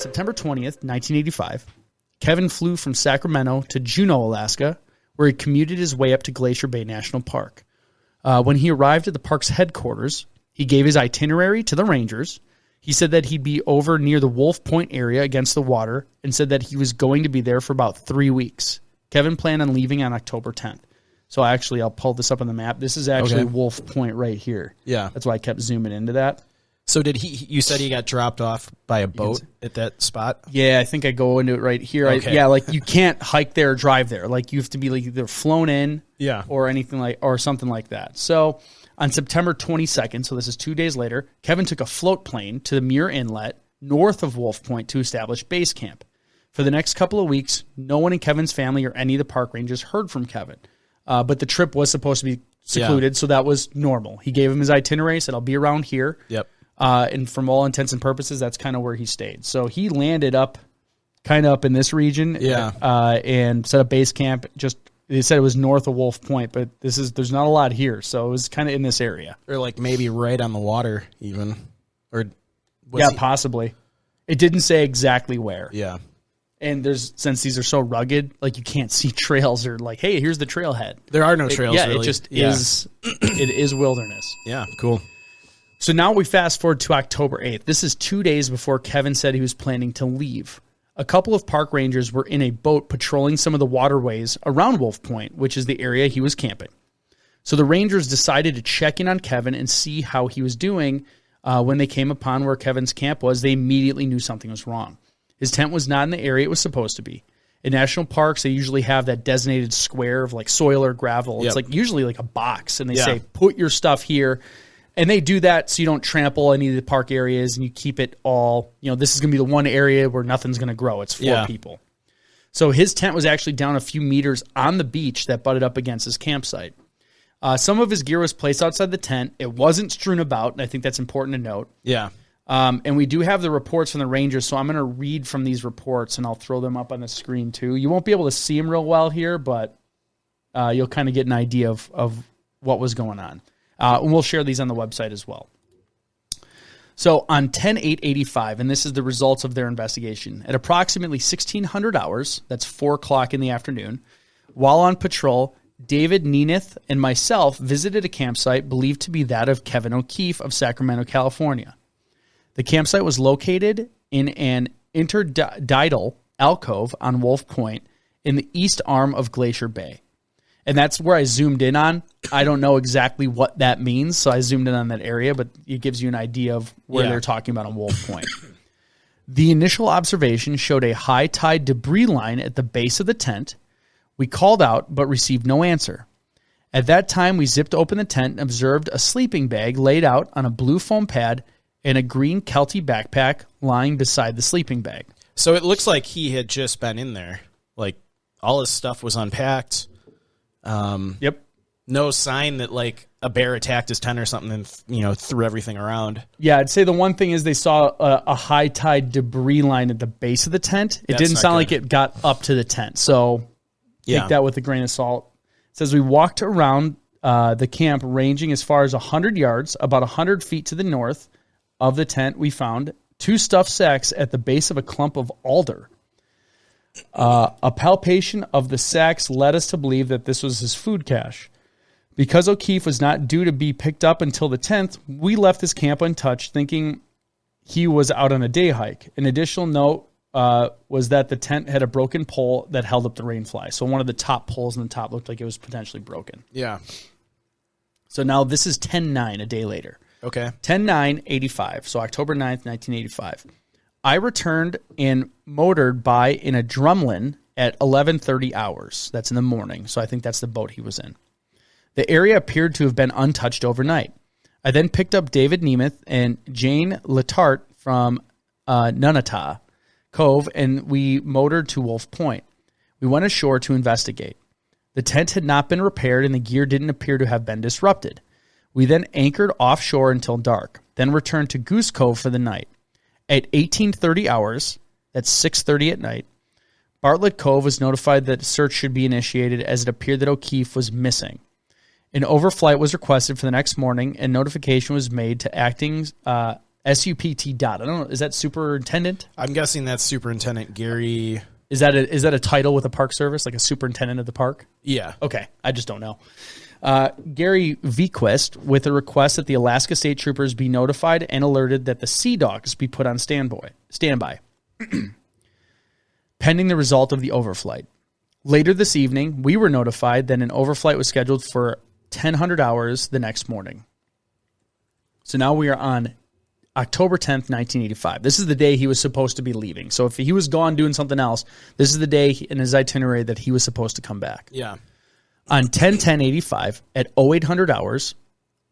September 20th, 1985, Kevin flew from Sacramento to Juneau, Alaska, where he commuted his way up to Glacier Bay National Park. When he arrived at the park's headquarters, he gave his itinerary to the rangers. He said that he'd be over near the Wolf Point area against the water and said that he was going to be there for about 3 weeks. Kevin planned on leaving on October 10th. So actually, I'll pull this up on the map. This is actually Wolf Point right here. Yeah. That's why I kept zooming into that. So you said he got dropped off by a boat at that spot? Yeah, I think I go into it right here. Okay. You can't hike there or drive there. Like, you have to be like either flown in or anything or something like that. So on September 22nd, so this is 2 days later, Kevin took a float plane to the Muir Inlet north of Wolf Point to establish base camp. For the next couple of weeks, no one in Kevin's family or any of the park rangers heard from Kevin. But the trip was supposed to be secluded, so that was normal. He gave him his itinerary, said, I'll be around here. Yep. And from all intents and purposes, that's kind of where he stayed. So he landed up in this region and set up base camp. They said it was north of Wolf Point, but there's not a lot here. So it was kind of in this area. Or like maybe right on the water even. Or possibly. It didn't say exactly where. Yeah. And since these are so rugged, like, you can't see trails or like, hey, here's the trailhead. There are no trails. Yeah, really. It just is. It is wilderness. Yeah, cool. So now we fast forward to October 8th. This is 2 days before Kevin said he was planning to leave. A couple of park rangers were in a boat patrolling some of the waterways around Wolf Point, which is the area he was camping. So the rangers decided to check in on Kevin and see how he was doing. When they came upon where Kevin's camp was, they immediately knew something was wrong. His tent was not in the area it was supposed to be. In national parks, they usually have that designated square of like soil or gravel. It's like usually like a box, and they say, put your stuff here. And they do that so you don't trample any of the park areas, and you keep it all, this is going to be the one area where nothing's going to grow. It's for people. So his tent was actually down a few meters on the beach that butted up against his campsite. Some of his gear was placed outside the tent. It wasn't strewn about, and I think that's important to note. Yeah. And we do have the reports from the rangers, so I'm going to read from these reports, and I'll throw them up on the screen too. You won't be able to see them real well here, but you'll kind of get an idea of what was going on. And we'll share these on the website as well. So on 10/8/85, and this is the results of their investigation, at approximately 1600 hours, that's 4 o'clock in the afternoon, while on patrol, David Neneth and myself visited a campsite believed to be that of Kevin O'Keefe of Sacramento, California. The campsite was located in an interdidal alcove on Wolf Point in the east arm of Glacier Bay. And that's where I zoomed in on. I don't know exactly what that means, so I zoomed in on that area, but it gives you an idea of where they're talking about on Wolf Point. The initial observation showed a high tide debris line at the base of the tent. We called out, but received no answer. At that time, we zipped open the tent and observed a sleeping bag laid out on a blue foam pad and a green Kelty backpack lying beside the sleeping bag. So it looks like he had just been in there. Like, all his stuff was unpacked. Yep. No sign that, like, a bear attacked his tent or something and, threw everything around. Yeah, I'd say the one thing is they saw a high tide debris line at the base of the tent. It didn't sound like it got up to the tent. So take that with a grain of salt. It says we walked around the camp ranging as far as 100 yards, about 100 feet to the north of the tent. We found 2 stuffed sacks at the base of a clump of alder. A palpation of the sacks led us to believe that this was his food cache. Because O'Keefe was not due to be picked up until the 10th, we left his camp untouched, thinking he was out on a day hike. An additional note was that the tent had a broken pole that held up the rainfly. So one of the top poles on the top looked like it was potentially broken. Yeah. So now this is 10/9, a day later. Okay. 10/9/85, so October 9th, 1985. I returned and motored by in a drumlin at 11:30 hours. That's in the morning, so I think that's the boat he was in. The area appeared to have been untouched overnight. I then picked up David Nemeth and Jane Letarte from Nunatah Cove, and we motored to Wolf Point. We went ashore to investigate. The tent had not been repaired, and the gear didn't appear to have been disrupted. We then anchored offshore until dark, then returned to Goose Cove for the night. At 18:30 hours, that's 6:30 at night, Bartlett Cove was notified that a search should be initiated as it appeared that O'Keefe was missing. An overflight was requested for the next morning, and notification was made to acting SUPT dot. I don't know. Is that superintendent? I'm guessing that's Superintendent Gary. Is that a title with the Park Service, like a superintendent of the park? Yeah. Okay, I just don't know. Gary Vequist with a request that the Alaska State Troopers be notified and alerted that the Sea Dogs be put on standby, pending the result of the overflight. Later this evening, we were notified that an overflight was scheduled for 1000 hours the next morning. So now we are on October 10th, 1985. This is the day he was supposed to be leaving. So if he was gone doing something else, this is the day in his itinerary that he was supposed to come back. Yeah. On 10/10/85 at 0800 hours,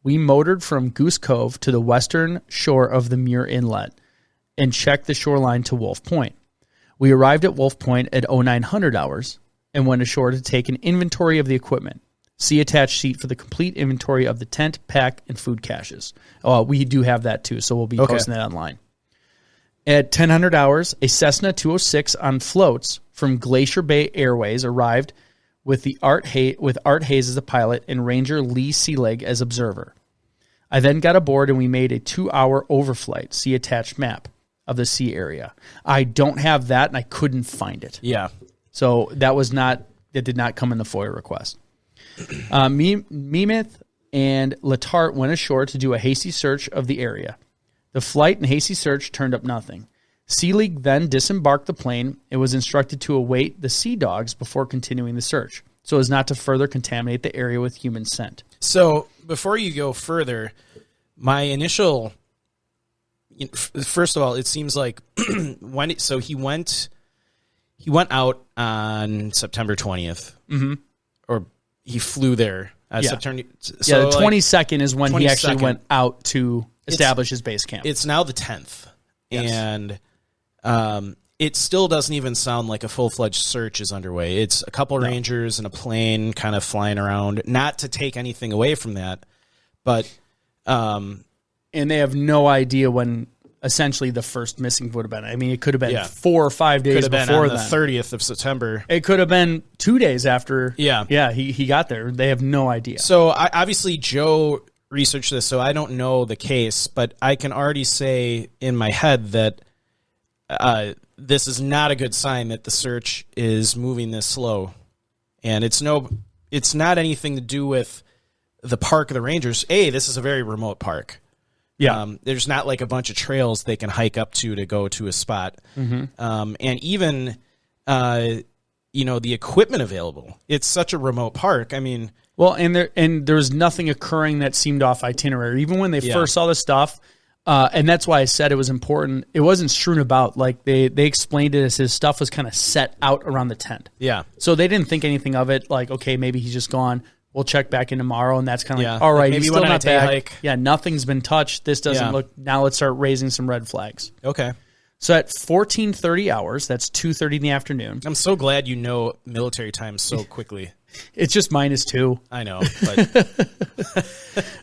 we motored from Goose Cove to the western shore of the Muir Inlet and checked the shoreline to Wolf Point. We arrived at Wolf Point at 0900 hours and went ashore to take an inventory of the equipment. See attached sheet for the complete inventory of the tent, pack, and food caches. We do have that too, so we'll be posting that online. At 1000 hours, a Cessna 206 on floats from Glacier Bay Airways arrived with Art Hayes as a pilot and Ranger Lee Seelig as observer. I then got aboard and we made a 2-hour overflight. See attached map of the sea area. I don't have that and I couldn't find it. Yeah. So that did not come in the FOIA request. Meemith and Letarte went ashore to do a hasty search of the area. The flight and hasty search turned up nothing. Seelig then disembarked the plane and was instructed to await the Sea Dogs before continuing the search, so as not to further contaminate the area with human scent. So before you go further, my initial, first of all, it seems like he went out on September 20th, or he flew there. September. So the 22nd is when he actually went out to establish his base camp. It's now the 10th, yes. And it still doesn't even sound like a full-fledged search is underway. It's a couple rangers and a plane kind of flying around. Not to take anything away from that, but and they have no idea when essentially the first missing would have been. I mean, it could have been 4 or 5 days could have before been on the 30th of September. It could have been 2 days after. Yeah, he got there. They have no idea. So obviously Joe researched this, so I don't know the case, but I can already say in my head that this is not a good sign that the search is moving this slow, and it's not anything to do with the park or the rangers. This is a very remote park. Yeah, there's not like a bunch of trails they can hike up to go to a spot, and even the equipment available. It's such a remote park. I mean, well, and there's nothing occurring that seemed off itinerary. Even when they first saw the stuff, and that's why I said it was important. It wasn't strewn about. Like they explained it as his stuff was kind of set out around the tent. Yeah, so they didn't think anything of it. Like, okay, maybe he's just gone. We'll check back in tomorrow, and that's kind of like, all right, maybe he's still not back. Hike. Yeah, nothing's been touched. This doesn't look. Now let's start raising some red flags. Okay. So at 14:30 hours, that's 2:30 in the afternoon. I'm so glad you know military time so quickly. It's just -2. I know.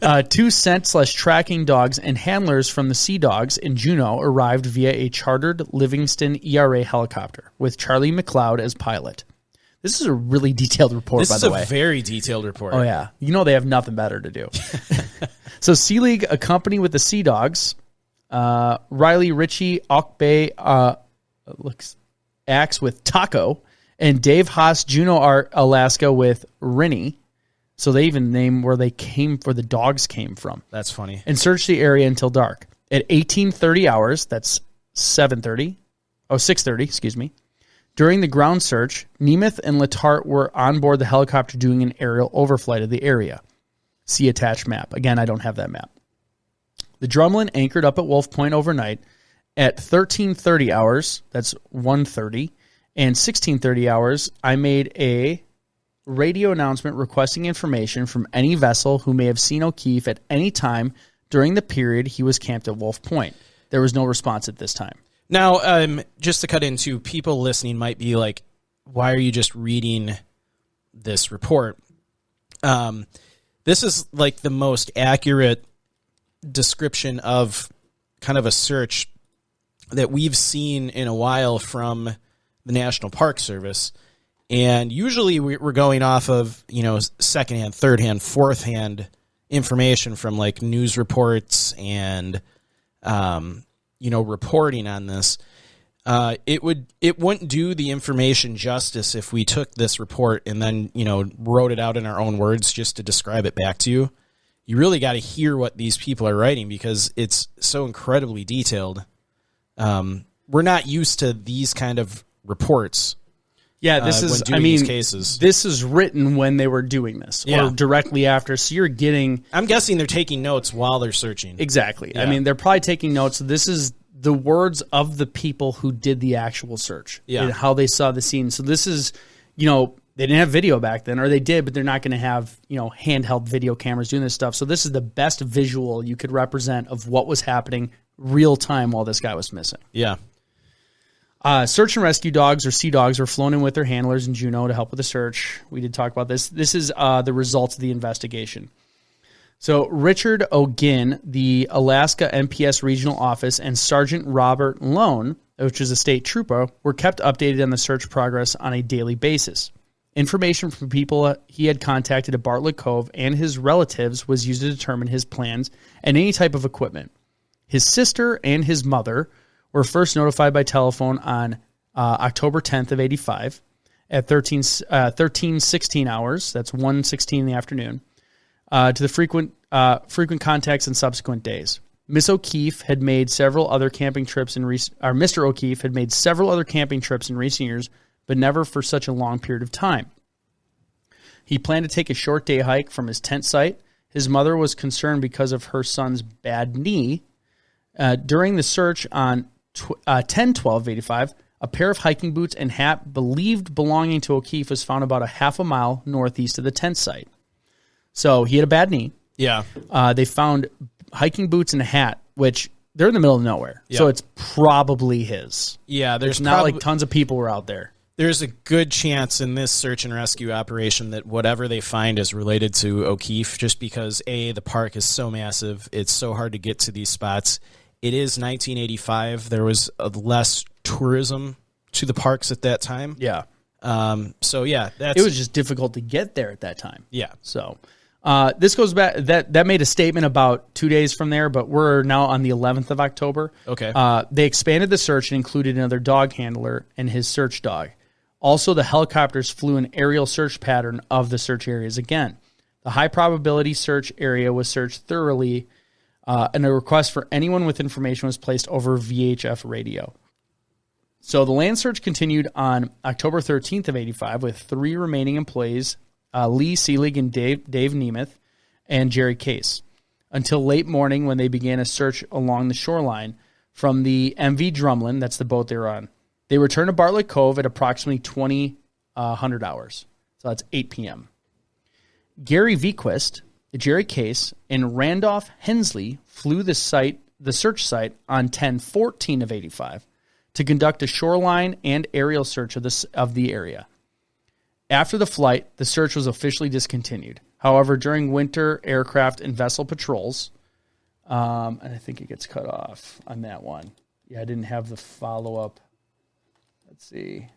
But 2 scent/tracking dogs and handlers from the Sea Dogs in Juneau arrived via a chartered Livingston ERA helicopter with Charlie McLeod as pilot. This is a really detailed report, by the way. This is a very detailed report. Oh, yeah. They have nothing better to do. So Seelig, accompanied with the Sea Dogs, Riley Ritchie, Auk Bay, Axe with Taco, and Dave Haas, Juneau, Alaska with Rinny. So they even named where the dogs came from. That's funny. And searched the area until dark. At 18:30 hours, that's 6:30, excuse me. During the ground search, Nemeth and Letarte were on board the helicopter doing an aerial overflight of the area. See attached map. Again, I don't have that map. The Drumlin anchored up at Wolf Point overnight. At 13:30 hours, that's 1:30, and 16:30 hours, I made a radio announcement requesting information from any vessel who may have seen O'Keefe at any time during the period he was camped at Wolf Point. There was no response at this time. Now, just to cut into, people listening might be like, why are you just reading this report? This is like the most accurate description of kind of a search that we've seen in a while from the National Park Service. And usually we're going off of, secondhand, third-hand, fourth-hand information from like news reports and reporting on this. It wouldn't do the information justice if we took this report and then, wrote it out in our own words just to describe it back to you. You really got to hear what these people are writing because it's so incredibly detailed. We're not used to these kind of reports. Yeah, these cases. This is written when they were doing this or directly after. So you're getting... I'm guessing they're taking notes while they're searching. Exactly. Yeah. I mean, they're probably taking notes. This is the words of the people who did the actual search and how they saw the scene. So this is, they didn't have video back then, or they did, but they're not going to have, handheld video cameras doing this stuff. So this is the best visual you could represent of what was happening real time while this guy was missing. Yeah. Search and rescue dogs or sea dogs were flown in with their handlers in Juneau to help with the search. We did talk about this. This is the results of the investigation. So Richard O'Ginn, the Alaska NPS regional office, and Sergeant Robert Lone, which is a state trooper, were kept updated on the search progress on a daily basis. Information from people he had contacted at Bartlett Cove and his relatives was used to determine his plans and any type of equipment. His sister and his mother were first notified by telephone on October 10th of 85 at 13:16 hours. That's 1:16 in the afternoon. To the frequent contacts in subsequent days. Miss O'Keefe had made several other camping trips Mr. O'Keefe had made several other camping trips in recent years, but never for such a long period of time. He planned to take a short day hike from his tent site. His mother was concerned because of her son's bad knee. During the search on 10/12/85, a pair of hiking boots and hat believed belonging to O'Keefe was found about a half a mile northeast of the tent site. So he had a bad knee. Yeah. They found hiking boots and a hat, which they're in the middle of nowhere. Yep. So it's probably his. Yeah, there's not like tons of people were out there. There's a good chance in this search and rescue operation that whatever they find is related to O'Keefe, just because, A, the park is so massive. It's so hard to get to these spots. It is 1985. There was less tourism to the parks at that time. Yeah. It was just difficult to get there at that time. Yeah. So this goes back, that made a statement about 2 days from there, but we're now on the 11th of October. Okay. They expanded the search and included another dog handler and his search dog. Also, the helicopters flew an aerial search pattern of the search areas again. The high probability search area was searched thoroughly, and a request for anyone with information was placed over VHF radio. So the land search continued on October 13th of 85 with 3 remaining employees, Lee Seelig and Dave Nemeth, and Jerry Case, until late morning when they began a search along the shoreline from the MV Drumlin, that's the boat they were on. They returned to Bartlett Cove at approximately 2000 hours. So that's 8 p.m. Gary Vequist, Jerry Case, and Randolph Hensley flew the search site on 10/14 of 85 to conduct a shoreline and aerial search of the area. After the flight, the search was officially discontinued. However, during winter aircraft and vessel patrols, and I think it gets cut off on that one. Yeah, I didn't have the follow-up. Let's see.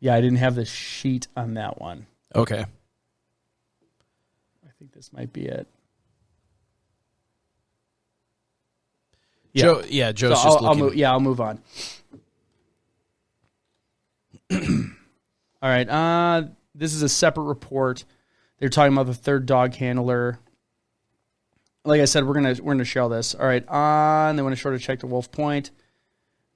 Yeah, I didn't have the sheet on that one. Okay. I think this might be it. Yeah. Joe's just looking. I'll move on. All right. This is a separate report. They're talking about the third dog handler. Like I said, we're gonna show this. All right. They want to sort of check the Wolf Point,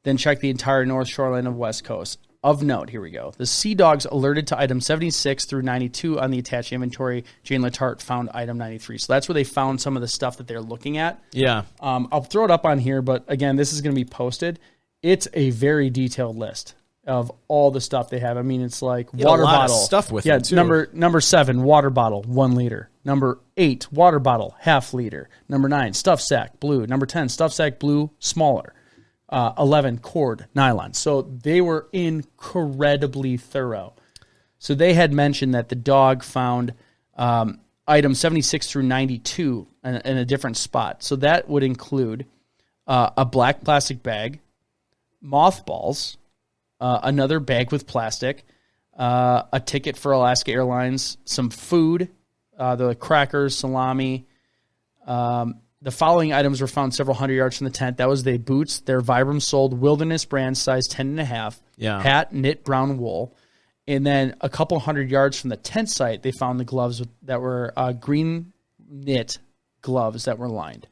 then check the entire north shoreline of West Coast. Of note, here we go. The Sea Dogs alerted to item 76 through 92 on the attached inventory. Jane Letarte found item 93. So that's where they found some of the stuff that they're looking at. Yeah. I'll throw it up on here, but again, this is going to be posted. It's a very detailed list of all the stuff they have. I mean, it's like water a lot bottle of stuff with it too. Number 7, water bottle, 1 liter. Number 8, water bottle, half liter. Number 9, stuff sack, blue. Number 10, stuff sack, blue, smaller. 11, cord, nylon. So they were incredibly thorough. So they had mentioned that the dog found item 76 through 92 in a different spot. So that would include a black plastic bag, mothballs, another bag with plastic, a ticket for Alaska Airlines, some food, the crackers, salami. The following items were found several hundred yards from the tent. That was the boots, their Vibram sold Wilderness brand, size 10.5, hat, knit brown wool. And then a couple hundred yards from the tent site, they found the gloves that were green knit gloves that were lined.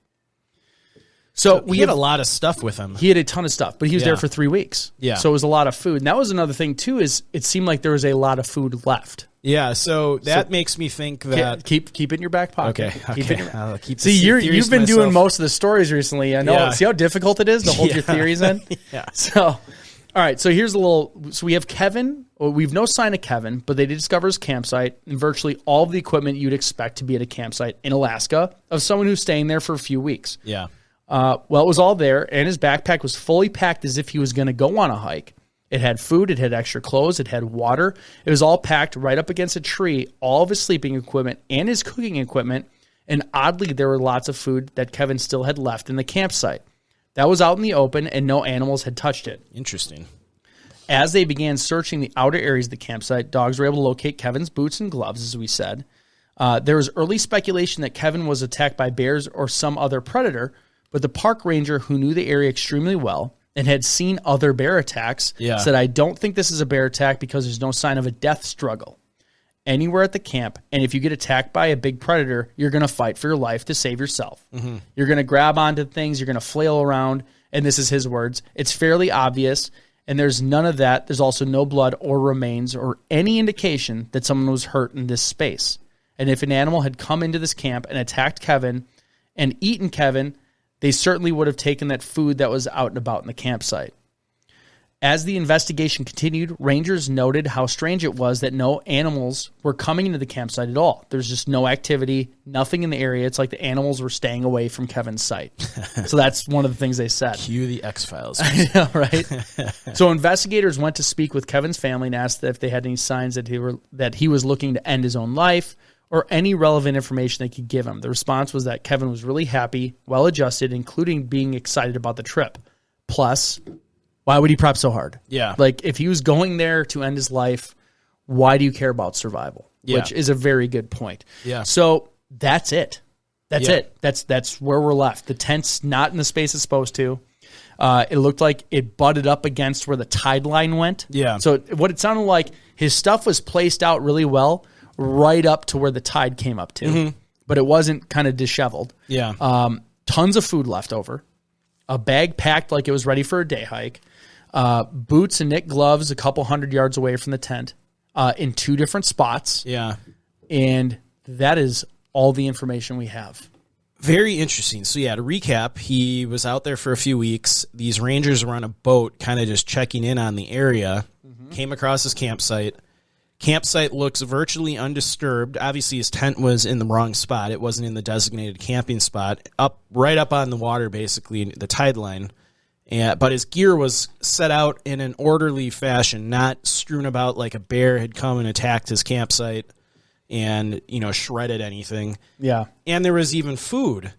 So we had a lot of stuff with him. He had a ton of stuff, but he was there for 3 weeks. Yeah. So it was a lot of food. And that was another thing, too, is it seemed like there was a lot of food left. Yeah, so that makes me think that... Keep it in your back pocket. Okay. I'll keep See, you've been doing most of the stories recently. I know. Yeah. See how difficult it is to hold your theories in? Yeah. So, all right, so here's a little... So we have Kevin. Well, we have no sign of Kevin, but they did discover his campsite and virtually all of the equipment you'd expect to be at a campsite in Alaska of someone who's staying there for a few weeks. Yeah. Well, it was all there, and his backpack was fully packed as if he was going to go on a hike. It had food, it had extra clothes, it had water. It was all packed right up against a tree, all of his sleeping equipment and his cooking equipment. And oddly, there were lots of food that Kevin still had left in the campsite. That was out in the open, and no animals had touched it. Interesting. As they began searching the outer areas of the campsite, dogs were able to locate Kevin's boots and gloves, as we said. There was early speculation that Kevin was attacked by bears or some other predator, but the park ranger, who knew the area extremely well and had seen other bear attacks, said, I don't think this is a bear attack because there's no sign of a death struggle anywhere at the camp. And if you get attacked by a big predator, you're going to fight for your life to save yourself. Mm-hmm. You're going to grab onto things. You're going to flail around. And this is his words. It's fairly obvious. And there's none of that. There's also no blood or remains or any indication that someone was hurt in this space. And if an animal had come into this camp and attacked Kevin and eaten Kevin, they certainly would have taken that food that was out and about in the campsite. As the investigation continued, rangers noted how strange it was that no animals were coming into the campsite at all. There's just no activity, nothing in the area. It's like the animals were staying away from Kevin's site. So that's one of the things they said. Cue the X-Files. I know, right? So investigators went to speak with Kevin's family and asked if they had any signs that he was looking to end his own life, or any relevant information they could give him. The response was that Kevin was really happy, well-adjusted, including being excited about the trip. Plus, why would he prep so hard? Yeah. Like, if he was going there to end his life, why do you care about survival? Yeah. Which is a very good point. Yeah. So that's it. That's it. That's where we're left. The tent's not in the space it's supposed to. It looked like it butted up against where the tide line went. Yeah. So what it sounded like, his stuff was placed out really well, right up to where the tide came up to, but it wasn't kind of disheveled. Yeah. Tons of food left over, a bag packed like it was ready for a day hike, boots and knit gloves a couple hundred yards away from the tent, in 2 different spots. Yeah. And that is all the information we have. Very interesting. So yeah, to recap, he was out there for a few weeks. These rangers were on a boat kind of just checking in on the area, came across his campsite. Campsite looks virtually undisturbed. Obviously, his tent was in the wrong spot. It wasn't in the designated camping spot, right up on the water, basically, the tide line. But his gear was set out in an orderly fashion, not strewn about like a bear had come and attacked his campsite and, shredded anything. Yeah. And there was even food,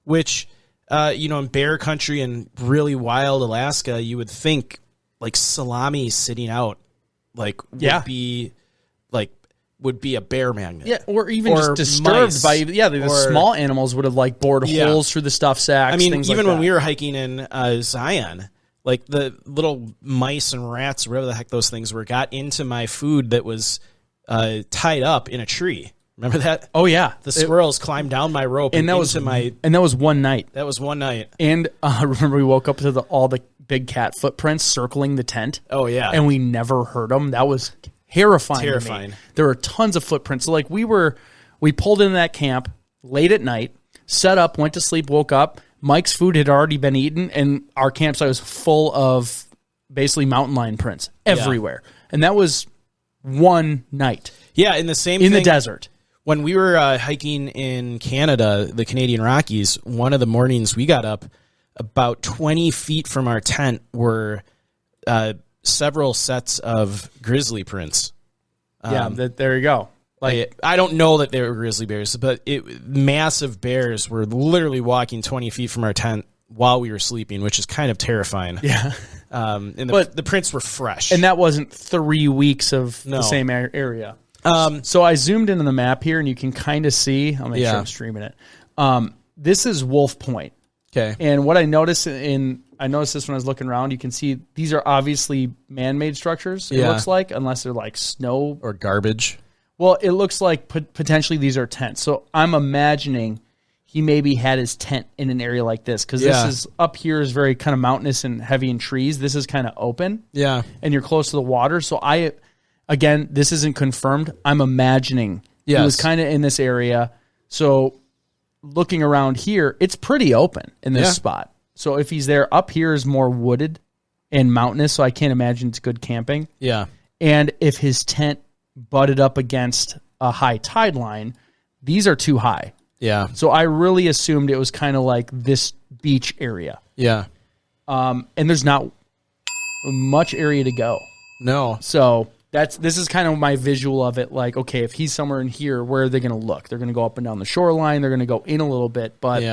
which, in bear country and really wild Alaska, you would think like salami sitting out would be a bear magnet. Yeah, or even just disturbed mice, by the small animals would have bored holes through the stuff sacks. I mean, things even like when we were hiking in Zion, like the little mice and rats, whatever the heck those things were, got into my food that was tied up in a tree. Remember that? Oh yeah, the squirrels climbed down my rope and that was one night. That was one night. And remember we woke up to all the big cat footprints circling the tent. Oh yeah, and we never heard them. That was terrifying. To me. There were tons of footprints. So we pulled into that camp late at night, set up, went to sleep, woke up. Mike's food had already been eaten, and our campsite was full of basically mountain lion prints everywhere. Yeah. And that was one night. Yeah, in the desert. When we were hiking in Canada, the Canadian Rockies, one of the mornings we got up, about 20 feet from our tent were several sets of grizzly prints. There you go. I don't know that they were grizzly bears, but massive bears were literally walking 20 feet from our tent while we were sleeping, which is kind of terrifying. Yeah. But the prints were fresh. And that wasn't 3 weeks of the same area. So I zoomed into the map here, and you can kind of see. I'll make sure I'm streaming it. This is Wolf Point. Okay. And what I noticed I noticed this when I was looking around. You can see these are obviously man-made structures. It looks like, unless they're like snow or garbage. Well, it looks like potentially these are tents. So I'm imagining he maybe had his tent in an area like this, because this is up here is very kind of mountainous and heavy in trees. This is kind of open. Yeah. And you're close to the water. So again, this isn't confirmed. I'm imagining he was kind of in this area. So looking around here, it's pretty open in this spot. So if he's there, up here is more wooded and mountainous, so I can't imagine it's good camping. Yeah. And if his tent butted up against a high tide line, these are too high. Yeah. So I really assumed it was kind of like this beach area. Yeah. And there's not much area to go. No. So this is kind of my visual of it. Like, okay, if he's somewhere in here, where are they going to look? They're going to go up and down the shoreline. They're going to go in a little bit, but